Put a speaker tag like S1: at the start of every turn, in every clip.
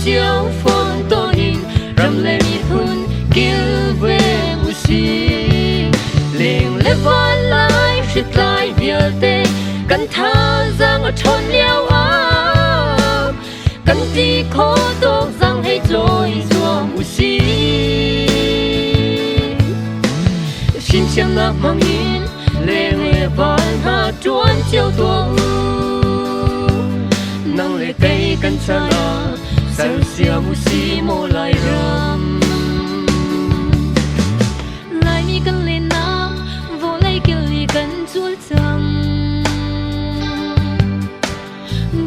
S1: chiếu phong tô hình ram lệ mi hun kêu về mu si liền lệ van lại shit lại bia tê cần tha giang ở tròn liao á cần đi khó tốt giang hay rồi rồi mu si xin chăm nạc mang in lệ lệ van ha chuan chiếu tua nang lệ cây cần cha na sao xia mu si mo lại ram
S2: lại mi cần lên nam vô lại kêu li cần chuột chăng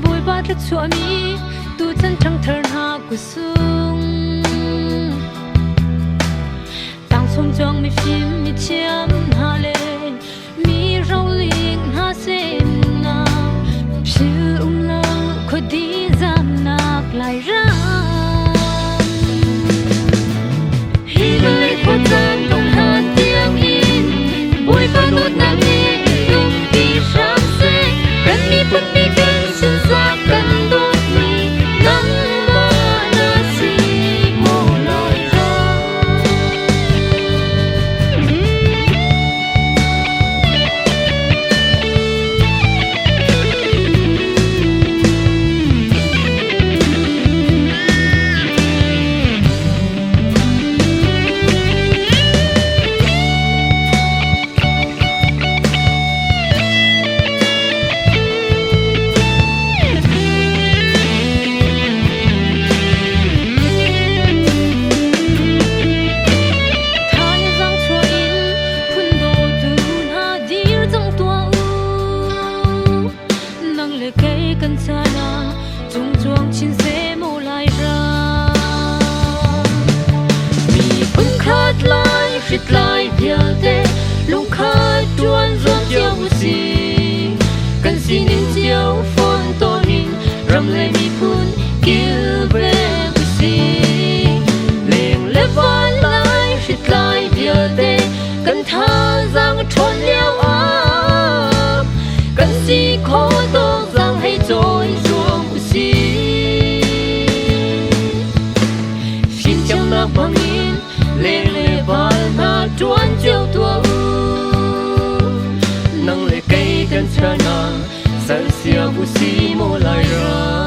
S2: bồi ba thất chua mi tu chân trăng thở ha của sung tang sum jong mi phim mi chiam ha lên mi rau ling ha sem na phiu lang khôi đi giam nạc lại ra
S1: hi lệ khó gian đồng hàn tiếng in bồi ba nuốt nàng nghe dung đi sáng xe cần mi phun mi cần xin xa cần đốt mi nắng ba na si mô lời ra
S2: cần xa na chung chuang chín xe mô lại ra
S1: mi phun khát lại fit lại bia tê lung khát chuan ruột chiếu mu si cần xin in chiếu phong tô hình ram lệ mi phun kêu về mu si liền lệ van lại fit lại bia tê cần tha giang tròn liao á cần si khó tô giang hay trôi ruộng mu si xin chăm nạc mang in lệ lệ van ha chuan chiếu tua nang lệ cây cần cha na sao xia mu si mô lại ra